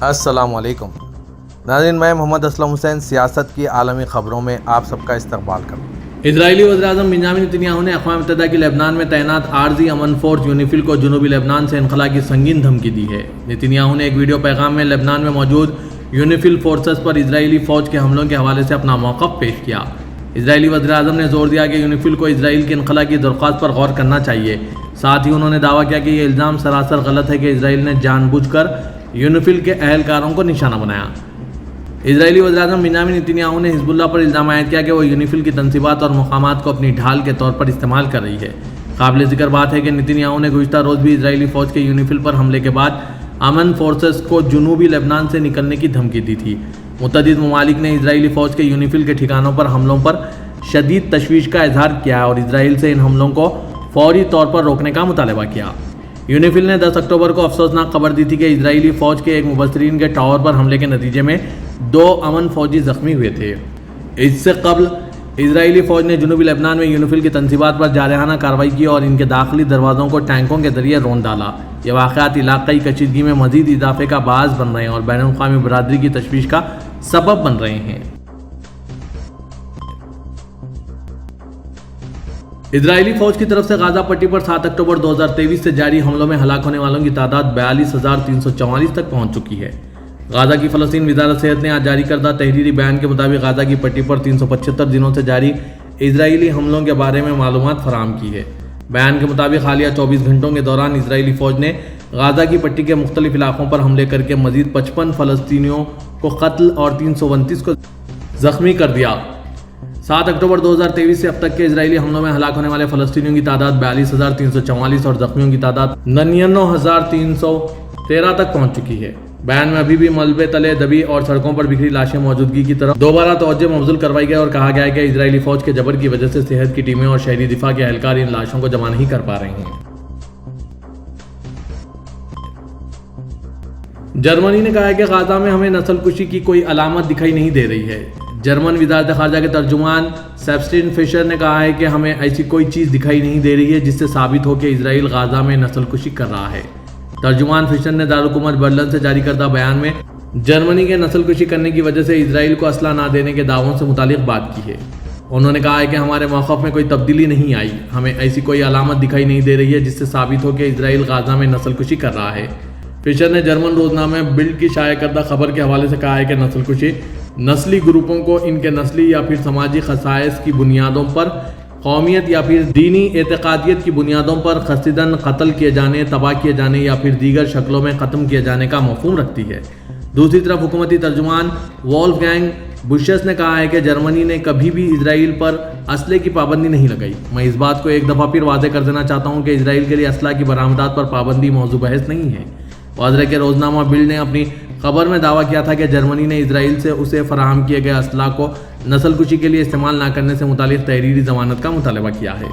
السلام علیکم ناظرین، میں محمد اسلم حسین سیاست کی عالمی خبروں میں آپ سب کا استقبال کرتا ہوں۔ اسرائیلی وزیراعظم بنیامین نتنیاہو نے اقوام متحدہ کی لبنان میں تعینات عارضی امن فورس یونیفل کو جنوبی لبنان سے انخلا کی سنگین دھمکی دی ہے۔ نتنیاہو نے ایک ویڈیو پیغام میں لبنان میں موجود یونیفل فورسز پر اسرائیلی فوج کے حملوں کے حوالے سے اپنا موقف پیش کیا۔ اسرائیلی وزیراعظم نے زور دیا کہ یونیفل کو اسرائیل کی انخلا کی درخواست پر غور کرنا چاہیے۔ ساتھ ہی انہوں نے دعویٰ کیا کہ یہ الزام سراسر غلط ہے کہ اسرائیل نے جان بوجھ کر یونیفل کے اہلکاروں کو نشانہ بنایا۔ اسرائیلی وزیراعظم بنیامین نتنیاہو نے حزب اللہ پر الزام عائد کیا کہ وہ یونیفل کی تنصیبات اور مقامات کو اپنی ڈھال کے طور پر استعمال کر رہی ہے۔ قابل ذکر بات ہے کہ نتنیاہو نے گزشتہ روز بھی اسرائیلی فوج کے یونیفل پر حملے کے بعد امن فورسز کو جنوبی لبنان سے نکلنے کی دھمکی دی تھی۔ متعدد ممالک نے اسرائیلی فوج کے یونیفل کے ٹھکانوں پر حملوں پر شدید تشویش کا اظہار کیا اور اسرائیل سے ان حملوں کو فوری طور پر روکنے کا مطالبہ کیا۔ یونیفل نے 10 اکتوبر کو افسوسناک خبر دی تھی کہ اسرائیلی فوج کے ایک مبصرین کے ٹاور پر حملے کے نتیجے میں 2 امن فوجی زخمی ہوئے تھے۔ اس سے قبل اسرائیلی فوج نے جنوبی لبنان میں یونیفل کی تنصیبات پر جارحانہ کارروائی کی اور ان کے داخلی دروازوں کو ٹینکوں کے ذریعے رون ڈالا۔ یہ واقعات علاقائی کشیدگی میں مزید اضافے کا باعث بن رہے ہیں اور بین الاقوامی برادری کی تشویش کا سبب بن رہے ہیں۔ اسرائیلی فوج کی طرف سے غزہ پٹی پر 7 اکتوبر 2023 سے جاری حملوں میں ہلاک ہونے والوں کی تعداد 42,344 تک پہنچ چکی ہے۔ غزہ کی فلسطین وزارت صحت نے آج جاری کردہ تحریری بیان کے مطابق غزہ کی پٹی پر 375 دنوں سے جاری اسرائیلی حملوں کے بارے میں معلومات فراہم کی ہے۔ بیان کے مطابق حالیہ 24 گھنٹوں کے دوران اسرائیلی فوج نے غزہ کی پٹی کے مختلف علاقوں پر حملے کر کے مزید 55 فلسطینیوں کو قتل اور 329 کو زخمی کر دیا۔ 7 اکتوبر 2023 سے اب تک کے اسرائیلی حملوں میں ہلاک ہونے والے فلسطینیوں کی تعداد 42,344 اور زخمیوں کی تعداد 99,313 تک پہنچ چکی ہے۔ بیان میں ابھی بھی ملبے تلے دبی اور سڑکوں پر بکھری لاشیں موجودگی کی طرف دوبارہ توجہ مبذول کروائی گئی اور کہا گیا ہے کہ اسرائیلی فوج کے جبر کی وجہ سے صحت کی ٹیمیں اور شہری دفاع کے اہلکار ان لاشوں کو جمع نہیں کر پا رہے ہیں۔ جرمنی نے کہا ہے کہ غزہ میں ہمیں نسل کشی کی کوئی علامت دکھائی نہیں دے رہی ہے۔ جرمن وزارت خارجہ کے ترجمان سیبسٹین فشر نے کہا ہے کہ ہمیں ایسی کوئی چیز دکھائی نہیں دے رہی ہے جس سے ثابت ہو کہ اسرائیل غزہ میں نسل کشی کر رہا ہے۔ ترجمان فشر نے دارالحکومت برلن سے جاری کردہ بیان میں جرمنی کے نسل کشی کرنے کی وجہ سے اسرائیل کو اسلحہ نہ دینے کے دعووں سے متعلق بات کی ہے۔ انہوں نے کہا ہے کہ ہمارے موقف میں کوئی تبدیلی نہیں آئی، ہمیں ایسی کوئی علامت دکھائی نہیں دے رہی ہے جس سے ثابت ہو کہ اسرائیل غزہ میں نسل کشی کر رہا ہے۔ فشر نے جرمن روزنامہ بلڈ کی شائع کردہ خبر کے حوالے سے کہا ہے کہ نسل کشی نسلی گروپوں کو ان کے نسلی یا پھر سماجی خصائص کی بنیادوں پر، قومیت یا پھر دینی اعتقادیت کی بنیادوں پر قصداً قتل کیے جانے، تباہ کیے جانے یا پھر دیگر شکلوں میں ختم کیے جانے کا مفہوم رکھتی ہے۔ دوسری طرف حکومتی ترجمان وولفگینگ بوشس نے کہا ہے کہ جرمنی نے کبھی بھی اسرائیل پر اسلحے کی پابندی نہیں لگائی۔ میں اس بات کو ایک دفعہ پھر واضح کر دینا چاہتا ہوں کہ اسرائیل کے لیے اسلحہ کی برآمدات پر پابندی موضوع بحث نہیں ہے۔ واضح کہ روزنامہ بلڈ نے اپنی خبر میں دعویٰ کیا تھا کہ جرمنی نے اسرائیل سے اسے فراہم کیے گئے اسلحہ کو نسل کشی کے لیے استعمال نہ کرنے سے متعلق تحریری ضمانت کا مطالبہ کیا ہے۔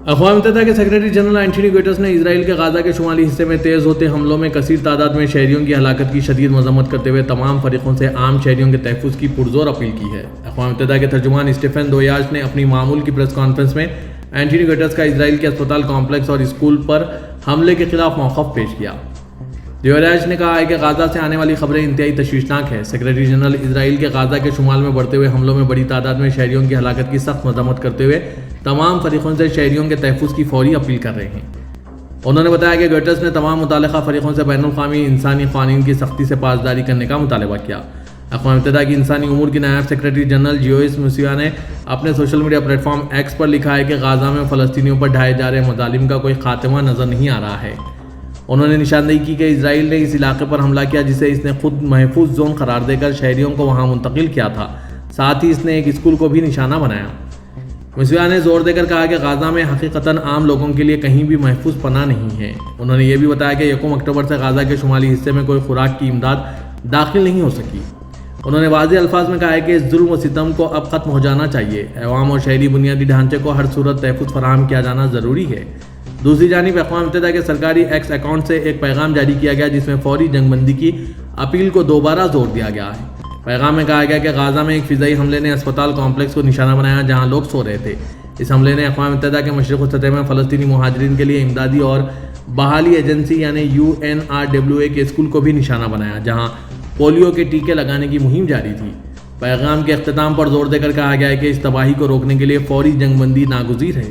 اقوام متحدہ کے سیکریٹری جنرل اینٹونی گوٹرس نے اسرائیل کے غزہ کے شمالی حصے میں تیز ہوتے حملوں میں کثیر تعداد میں شہریوں کی ہلاکت کی شدید مذمت کرتے ہوئے تمام فریقوں سے عام شہریوں کے تحفظ کی پرزور اپیل کی ہے۔ اقوام متحدہ کے ترجمان اسٹیفن دویاش نے اپنی معمول کی پریس کانفرنس میں اینٹونی گوٹرس کا اسرائیل کے اسپتال کمپلیکس اور اسکول پر حملے کے خلاف موقف پیش کیا۔ دیوریاج نے کہا ہے کہ غزہ سے آنے والی خبریں انتہائی تشویشناک ہیں۔ سیکریٹری جنرل اسرائیل کے غزہ کے شمال میں بڑھتے ہوئے حملوں میں بڑی تعداد میں شہریوں کی ہلاکت کی سخت مذمت کرتے ہوئے تمام فریقوں سے شہریوں کے تحفظ کی فوری اپیل کر رہے ہیں۔ انہوں نے بتایا کہ گوٹرس نے تمام متعلقہ فریقوں سے بین الاقوامی انسانی قوانین کی سختی سے پاسداری کرنے کا مطالبہ کیا۔ اقوام متحدہ کی انسانی امور کی نائب سیکریٹری جنرل جیوئس موسیہ نے اپنے social media platform X پر لکھا ہے کہ غزہ میں فلسطینیوں پر ڈھائے جا رہے مظالم کا کوئی خاتمہ نظر نہیں آ رہا ہے۔ انہوں نے نشاندہی کی کہ اسرائیل نے اس علاقے پر حملہ کیا جسے اس نے خود محفوظ زون قرار دے کر شہریوں کو وہاں منتقل کیا تھا، ساتھ ہی اس نے ایک اسکول کو بھی نشانہ بنایا۔ موسیہ نے زور دے کر کہا کہ غزہ میں حقیقتاً عام لوگوں کے لیے کہیں بھی محفوظ پناہ نہیں ہے۔ انہوں نے یہ بھی بتایا کہ 1 اکتوبر سے غزہ کے شمالی حصے میں کوئی خوراک کی امداد داخل نہیں ہو سکی۔ انہوں نے واضح الفاظ میں کہا ہے کہ اس ظلم و ستم کو اب ختم ہو جانا چاہیے۔ عوام اور شہری بنیادی ڈھانچے کو ہر صورت تحفظ فراہم کیا جانا ضروری ہے۔ دوسری جانب اقوام متحدہ کے سرکاری ایکس اکاؤنٹ سے ایک پیغام جاری کیا گیا جس میں فوری جنگ بندی کی اپیل کو دوبارہ زور دیا گیا ہے۔ پیغام میں کہا گیا کہ غزہ میں ایک فضائی حملے نے اسپتال کمپلیکس کو نشانہ بنایا جہاں لوگ سو رہے تھے۔ اس حملے نے اقوام متحدہ کے مشرق وسطی میں فلسطینی مہاجرین کے لیے امدادی اور بحالی ایجنسی یعنی UNRWA کے اسکول کو بھی نشانہ بنایا جہاں پولیو کے ٹیکے لگانے کی مہم جاری تھی۔ پیغام کے اختتام پر زور دے کر کہا گیا ہے کہ اس تباہی کو روکنے کے لیے فوری جنگ بندی ناگزیر ہے۔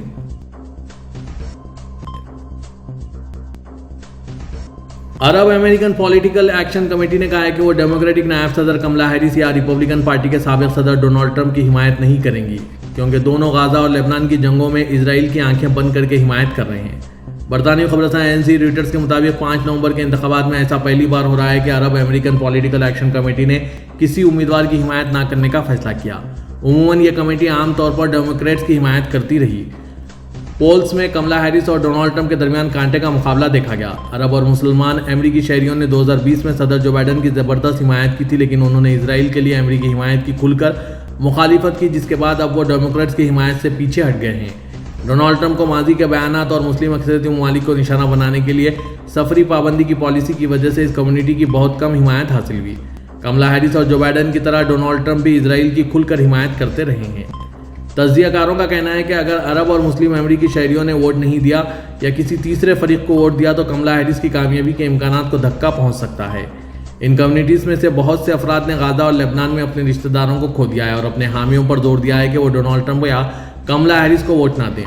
عرب امریکن پولیٹیکل ایکشن کمیٹی نے کہا ہے کہ وہ ڈیموکریٹک نائب صدر کملا ہیرس یا ریپبلکن پارٹی کے سابق صدر ڈونلڈ ٹرمپ کی حمایت نہیں کریں گی کیونکہ دونوں غازہ اور لبنان کی جنگوں میں اسرائیل کی آنکھیں بند کر کے حمایت کر رہے ہیں۔ برطانوی خبر رساں ANC رویٹرز کے مطابق 5 نومبر کے انتخابات میں ایسا پہلی بار ہو رہا ہے کہ عرب امریکن پولیٹیکل ایکشن کمیٹی نے کسی امیدوار کی حمایت نہ کرنے کا فیصلہ کیا۔ عموماً یہ کمیٹی عام طور پر ڈیموکریٹس کی حمایت کرتی رہی۔ پولز میں کملا ہیرس اور ڈونلڈ ٹرمپ کے درمیان کانٹے کا مقابلہ دیکھا گیا۔ عرب اور مسلمان امریکی شہریوں نے 2020 میں صدر جو بائیڈن کی زبردست حمایت کی تھی، لیکن انہوں نے اسرائیل کے لیے امریکی حمایت کی کھل کر مخالفت کی، جس کے بعد اب وہ ڈیموکریٹس کی حمایت سے پیچھے ہٹ گئے ہیں۔ ڈونلڈ ٹرمپ کو ماضی کے بیانات اور مسلم اکثریتی ممالک کو نشانہ بنانے کے لیے سفری پابندی کی پالیسی کی وجہ سے اس کمیونٹی کی بہت کم حمایت حاصل ہوئی۔ کملا ہیرس اور جو بائیڈن کی طرح ڈونلڈ ٹرمپ بھی اسرائیل کی کھل کر حمایت کرتے رہے ہیں۔ تجزیہ کاروں کا کہنا ہے کہ اگر عرب اور مسلم امریکی شہریوں نے ووٹ نہیں دیا یا کسی تیسرے فریق کو ووٹ دیا تو کملا ہیرس کی کامیابی کے امکانات کو دھکا پہنچ سکتا ہے۔ ان کمیونٹیز میں سے بہت سے افراد نے غازہ اور لبنان میں اپنے رشتہ داروں کو کھو دیا ہے اور اپنے حامیوں پر زور دیا ہے کہ وہ ڈونلڈ ٹرمپ یا کملا ہیرس کو ووٹ نہ دیں۔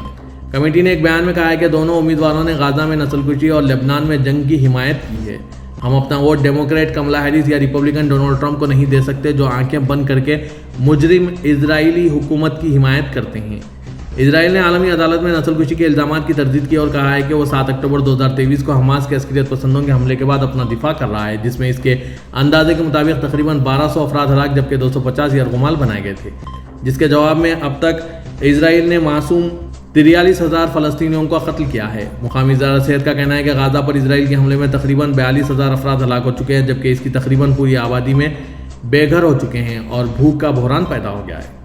کمیٹی نے ایک بیان میں کہا ہے کہ دونوں امیدواروں نے غازہ میں نسل کشی اور لبنان میں جنگ کی حمایت کی ہے۔ ہم اپنا ووٹ ڈیموکریٹ کملا ہیرس یا ریپبلکن ڈونلڈ ٹرمپ کو نہیں دے سکتے جو آنکھیں بند کر کے مجرم اسرائیلی حکومت کی حمایت کرتے ہیں۔ اسرائیل نے عالمی عدالت میں نسل کشی کے الزامات کی تردید کی اور کہا ہے کہ وہ 7 اکتوبر 2023 کو حماس کے عسکریت پسندوں کے حملے کے بعد اپنا دفاع کر رہا ہے، جس میں اس کے اندازے کے مطابق تقریباً 1200 افراد ہلاک جبکہ 250 یرغمال بنائے گئے تھے، جس کے جواب میں اب تک اسرائیل نے معصوم 43,000 فلسطینیوں کو قتل کیا ہے۔ مقامی ادارہ صحت کا کہنا ہے کہ غازہ پر اسرائیل کے حملے میں تقریباً 42,000 افراد ہلاک ہو چکے ہیں جبکہ اس کی تقریباً پوری آبادی میں بے گھر ہو چکے ہیں اور بھوک کا بحران پیدا ہو گیا ہے۔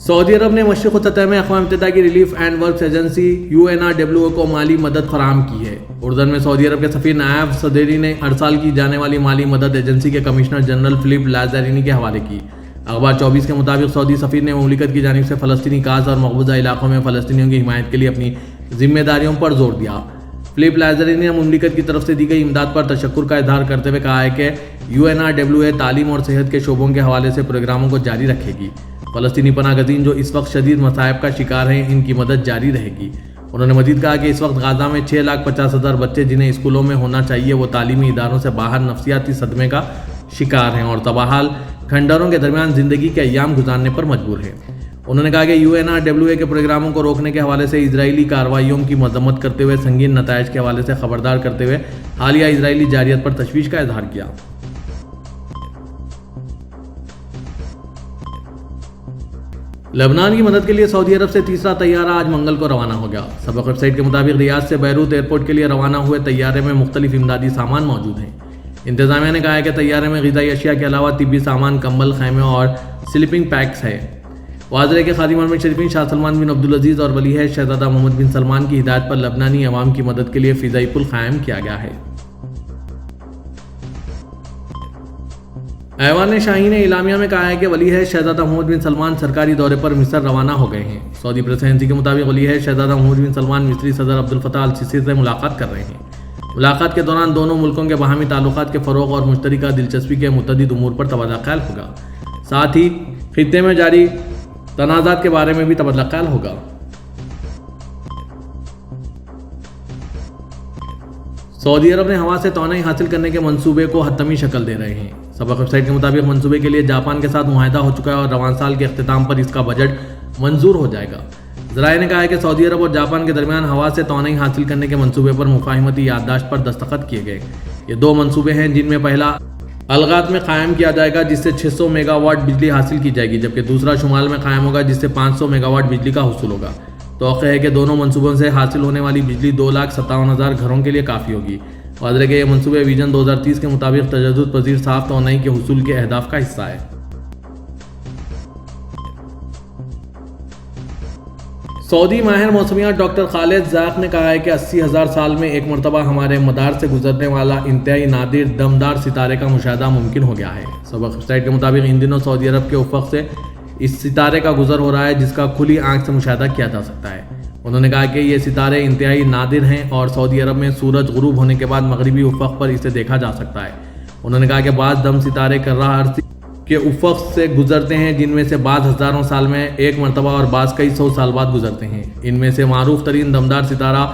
سعودی عرب نے مشرق وسطیٰ میں اقوام متحدہ کی relief and works agency UNRWA کو مالی مدد فراہم کی ہے۔ اردن میں سعودی عرب کے سفیر نائب صدری نے ارسال کی جانے والی مالی مدد ایجنسی کے کمشنر جنرل فلپ لازارینی کے حوالے کی۔ اخبار 24 کے مطابق سعودی سفیر نے مملکت کی جانب سے فلسطینی کاز اور مقبوضہ علاقوں میں فلسطینیوں کی حمایت کے لیے اپنی ذمہ داریوں پر زور دیا۔ فلپ لازارینی نے مملکت کی طرف سے دی گئی امداد پر تشکر کا اظہار کرتے ہوئے کہا ہے کہ UNRWA تعلیم اور صحت کے شعبوں کے حوالے سے پروگراموں کو جاری رکھے گی۔ فلسطینی پناہ گزین جو اس وقت شدید مصائب کا شکار ہیں، ان کی مدد جاری رہے گی۔ انہوں نے مزید کہا کہ اس وقت غازہ میں 6,50,000 بچے جنہیں اسکولوں میں ہونا چاہیے وہ تعلیمی اداروں سے باہر نفسیاتی صدمے کا شکار ہیں اور تباہال کھنڈروں کے درمیان زندگی کے ایام گزارنے پر مجبور ہیں۔ انہوں نے کہا کہ UNRWA کے پروگراموں کو روکنے کے حوالے سے اسرائیلی کارروائیوں کی مذمت کرتے ہوئے سنگین نتائج کے حوالے سے خبردار کرتے ہوئے حالیہ اسرائیلی جارحیت پر تشویش کا اظہار کیا۔ لبنان کی مدد کے لیے سعودی عرب سے تیسرا طیارہ آج منگل کو روانہ ہو گیا۔ سابق ویب سائٹ کے مطابق ریاض سے بیروت ایئرپورٹ کے لیے روانہ ہوئے طیارے میں مختلف امدادی سامان موجود ہیں۔ انتظامیہ نے کہا ہے کہ طیارے میں غذائی اشیاء کے علاوہ طبی سامان، کمبل، خیمے اور سلیپنگ پیکس ہے۔ واضح ہے کہ خادم حرمین شریفین شاہ سلمان بن عبدالعزیز اور ولی عہد شہزادہ محمد بن سلمان کی ہدایت پر لبنانی عوام کی مدد کے لیے فضائی پل قائم کیا گیا ہے۔ ایوان شاہین نے اعلامیہ میں کہا ہے کہ ولی عہد شہزادہ محمد بن سلمان سرکاری دورے پر مصر روانہ ہو گئے ہیں۔ سعودی پریس ایجنسی کے مطابق ولی عہد شہزادہ محمد بن سلمان مصری صدر عبدالفتاح السیسی سے ملاقات کر رہے ہیں۔ ملاقات کے دوران دونوں ملکوں کے باہمی تعلقات کے فروغ اور مشترکہ دلچسپی کے متعدد امور پر تبادلہ خیال ہوگا، ساتھ ہی خطے میں جاری تنازعات کے بارے میں بھی تبادلہ خیال ہوگا۔ سعودی عرب نے ہوا سے توانائی حاصل کرنے کے منصوبے کو حتمی شکل دے رہے ہیں۔ سابق ویب سائٹ کے مطابق منصوبے کے لیے جاپان کے ساتھ معاہدہ ہو چکا ہے اور رواں سال کے اختتام پر اس کا بجٹ منظور ہو جائے گا۔ ذرائع نے کہا ہے کہ سعودی عرب اور جاپان کے درمیان ہوا سے توانائی حاصل کرنے کے منصوبے پر مفاہمتی یادداشت پر دستخط کیے گئے۔ یہ دو منصوبے ہیں جن میں پہلا الغات میں قائم کیا جائے گا جس سے 600 میگا واٹ بجلی حاصل کی جائے گی، جبکہ دوسرا شمال میں قائم ہوگا جس سے 500 میگا واٹ بجلی کا حصول ہوگا۔ توقع ہے کہ دونوں منصوبوں سے حاصل ہونے والی بجلی 2,57,000 گھروں کے لیے کافی ہوگی۔ واضح ہے کہ یہ منصوبے ویژن 2030 کے مطابق تجدد پذیر صاف توانائی کے حصول کے اہداف کا حصہ ہے۔ سعودی ماہر موسمیات ڈاکٹر خالد زاق نے کہا ہے کہ 80,000 سال میں ایک مرتبہ ہمارے مدار سے گزرنے والا انتہائی نادر دمدار ستارے کا مشاہدہ ممکن ہو گیا ہے۔ سابق ویب سائٹ کے مطابق ان دنوں سعودی عرب کے افق سے اس ستارے کا گزر ہو رہا ہے جس کا کھلی آنکھ سے مشاہدہ کیا جا سکتا ہے۔ انہوں نے کہا کہ یہ ستارے انتہائی نادر ہیں اور سعودی عرب میں سورج غروب ہونے کے بعد مغربی افق پر اسے دیکھا جا سکتا ہے۔ انہوں نے کہا کہ بعض دم ستارے کرہ ارضی کے افق سے گزرتے ہیں جن میں سے بعض ہزاروں سال میں ایک مرتبہ اور بعض کئی سو سال بعد گزرتے ہیں۔ ان میں سے معروف ترین دمدار ستارہ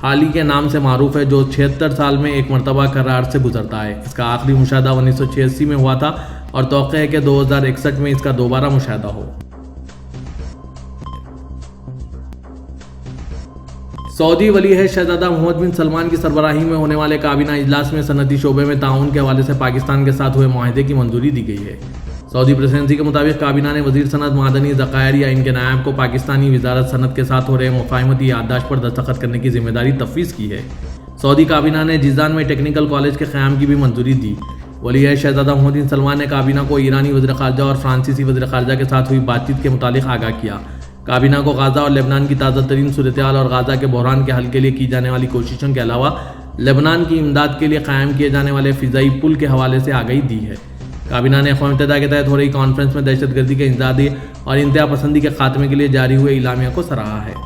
حالی کے نام سے معروف ہے جو 76 سال میں ایک مرتبہ کرہ ارض سے گزرتا ہے۔ اس کا آخری مشاہدہ 1986 میں ہوا تھا اور توقع ہے کہ 2061 میں اس کا دوبارہ مشاہدہ ہو۔ سعودی ولی عہد شہزادہ محمد بن سلمان کی سربراہی میں ہونے والے کابینہ اجلاس میں صنعتی شعبے میں تعاون کے حوالے سے پاکستان کے ساتھ ہوئے معاہدے کی منظوری دی گئی ہے۔ سعودی پریسیڈنسی کے مطابق کابینہ نے وزیر صنعت معدنی ذخائر یا ان کے نائب کو پاکستانی وزارت صنعت کے ساتھ ہو رہے مفاہمتی یادداشت پر دستخط کرنے کی ذمہ داری تفویض کی ہے۔ سعودی کابینہ نے جیزان میں ٹیکنیکل کالج کے قیام کی بھی منظوری دی۔ ولی عہد شہزادہ محمد بن سلمان نے کابینہ کو ایرانی وزیر خارجہ اور فرانسیسی وزیر خارجہ کے ساتھ ہوئی بات چیت کے متعلق آگاہ کیا۔ کابینہ کو غزہ اور لبنان کی تازہ ترین صورتحال اور غزہ کے بحران کے حل کے لیے کی جانے والی کوششوں کے علاوہ لبنان کی امداد کے لیے قائم کیے جانے والے فضائی پل کے حوالے سے آگاہی دی ہے۔ کابینہ نے اقوام متحدہ کے تحت ہو رہی کانفرنس میں دہشت گردی کے انسدادی اور انتہا پسندی کے خاتمے کے لیے جاری ہوئے اعلامیہ کو سراہا ہے۔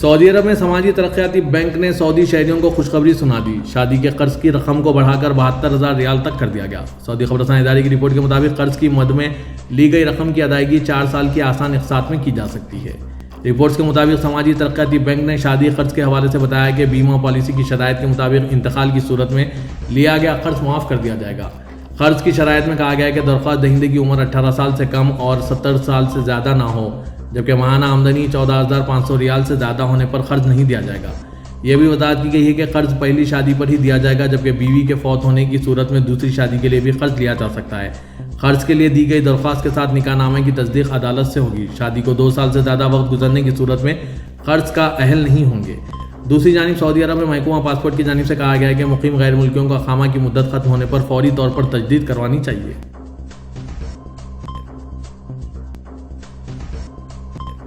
سعودی عرب میں سماجی ترقیاتی بینک نے سعودی شہریوں کو خوشخبری سنا دی۔ شادی کے قرض کی رقم کو بڑھا کر 72,000 ریال تک کر دیا گیا۔ سعودی خبر رساں ادارے کی رپورٹ کے مطابق قرض کی مد میں لی گئی رقم کی ادائیگی 4 سال کی آسان اقساط میں کی جا سکتی ہے۔ رپورٹس کے مطابق سماجی ترقیاتی بینک نے شادی قرض کے حوالے سے بتایا کہ بیمہ پالیسی کی شرائط کے مطابق انتقال کی صورت میں لیا گیا قرض معاف کر دیا جائے گا۔ قرض کی شرائط میں کہا گیا ہے کہ درخواست دہندے کی عمر 18 سال سے کم اور 70 سال سے زیادہ نہ ہو، جبکہ ماہانہ آمدنی 14,500 ریال سے زیادہ ہونے پر قرض نہیں دیا جائے گا۔ یہ بھی وضاحت کی گئی ہے کہ قرض پہلی شادی پر ہی دیا جائے گا، جبکہ بیوی کے فوت ہونے کی صورت میں دوسری شادی کے لیے بھی قرض لیا جا سکتا ہے۔ قرض کے لیے دی گئی درخواست کے ساتھ نکاح نامے کی تصدیق عدالت سے ہوگی۔ شادی کو 2 سال سے زیادہ وقت گزرنے کی صورت میں قرض کا اہل نہیں ہوں گے۔ دوسری جانب سعودی عرب میں محکمہ پاسپورٹ کی جانب سے کہا گیا ہے کہ مقیم غیر ملکیوں کو اقامہ کی مدت ختم ہونے پر فوری طور پر تجدید کروانی چاہیے۔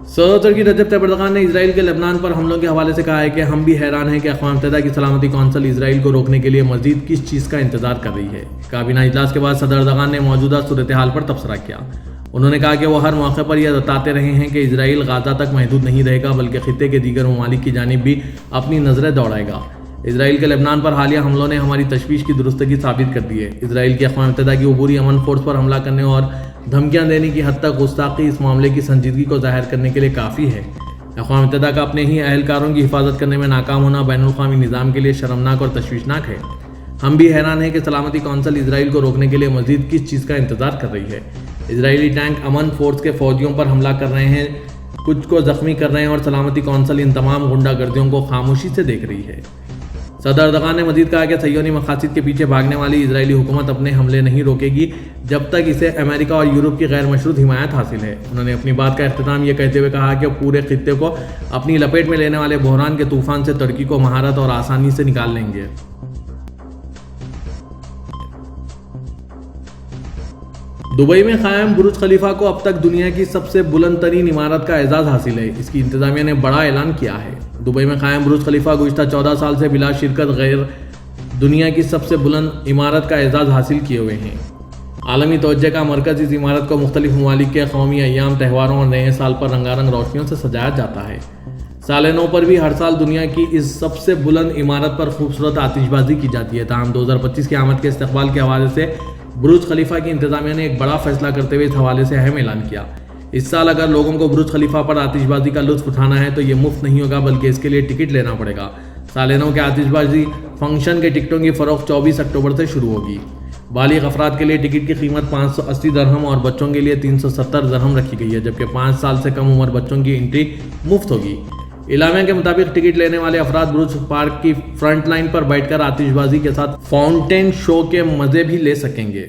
صدر ترکی رجب طیب اردوغان نے اسرائیل کے لبنان پر حملوں کے حوالے سے کہا ہے کہ ہم بھی حیران ہیں کہ اقوام متحدہ کی سلامتی کونسل اسرائیل کو روکنے کے لیے مزید کس چیز کا انتظار کر رہی ہے۔ کابینہ اجلاس کے بعد صدر اردوغان نے موجودہ صورتحال پر تبصرہ کیا۔ انہوں نے کہا کہ وہ ہر موقع پر یہ بتاتے رہے ہیں کہ اسرائیل غزہ تک محدود نہیں رہے گا بلکہ خطے کے دیگر ممالک کی جانب بھی اپنی نظریں دوڑائے گا۔ اسرائیل کے لبنان پر حالیہ حملوں نے ہماری تشویش کی درستگی ثابت کر دی ہے۔ اسرائیل کی اقوام متحدہ کی عبوری امن فورس پر حملہ کرنے اور دھمکیاں دینے کی حد تک گستاخی اس معاملے کی سنجیدگی کو ظاہر کرنے کے لیے کافی ہے۔ اقوام متحدہ کا اپنے ہی اہلکاروں کی حفاظت کرنے میں ناکام ہونا بین الاقوامی نظام کے لیے شرمناک اور تشویشناک ہے۔ ہم بھی حیران ہیں کہ سلامتی کونسل اسرائیل کو روکنے کے لیے مزید کس چیز کا انتظار کر رہی ہے۔ اسرائیلی ٹینک امن فورس کے فوجیوں پر حملہ کر رہے ہیں، کچھ کو زخمی کر رہے ہیں اور سلامتی کونسل ان تمام غنڈہ گردیوں کو خاموشی سے دیکھ رہی ہے۔ صدر اردوغان نے مزید کہا کہ صہیونی مقاصد کے پیچھے بھاگنے والی اسرائیلی حکومت اپنے حملے نہیں روکے گی جب تک اسے امریکہ اور یورپ کی غیر مشروط حمایت حاصل ہے۔ انہوں نے اپنی بات کا اختتام یہ کہتے ہوئے کہا کہ پورے خطے کو اپنی لپیٹ میں لینے والے بحران کے طوفان سے ترکی کو مہارت اور آسانی سے نکال لیں گے۔ دبئی میں قائم برج خلیفہ کو اب تک دنیا کی سب سے بلند ترین عمارت کا اعزاز حاصل ہے۔ اس کی انتظامیہ نے بڑا اعلان کیا ہے۔ دبئی میں قائم برج خلیفہ گزشتہ 14 سال سے بلا شرکت غیر دنیا کی سب سے بلند عمارت کا اعزاز حاصل کیے ہوئے ہیں۔ عالمی توجہ کا مرکز اس عمارت کو مختلف ممالک کے قومی ایام، تہواروں اور نئے سال پر رنگا رنگ روشنیوں سے سجایا جاتا ہے۔ سال نو پر بھی ہر سال دنیا کی اس سب سے بلند عمارت پر خوبصورت آتش بازی کی جاتی ہے۔ تاہم 2025 کی آمد کے استقبال کے حوالے سے برج خلیفہ کی انتظامیہ نے ایک بڑا فیصلہ کرتے ہوئے اس حوالے سے اہم اعلان کیا۔ اس سال اگر لوگوں کو برج خلیفہ پر آتش بازی کا لطف اٹھانا ہے تو یہ مفت نہیں ہوگا بلکہ اس کے لیے ٹکٹ لینا پڑے گا۔ سال نو کے آتش بازی فنکشن کے ٹکٹوں کی فروخت 24 اکتوبر سے شروع ہوگی۔ بالغ افراد کے لیے ٹکٹ کی قیمت 580 درہم اور بچوں کے لیے 370 درہم رکھی گئی ہے، جبکہ 5 سال سے کم عمر بچوں کی انٹری مفت ہوگی۔ اعلامیہ کے مطابق ٹکٹ لینے والے افراد برج پارک کی فرنٹ لائن پر بیٹھ کر آتش بازی کے ساتھ فاؤنٹین شو کے مزے بھی لے سکیں گے۔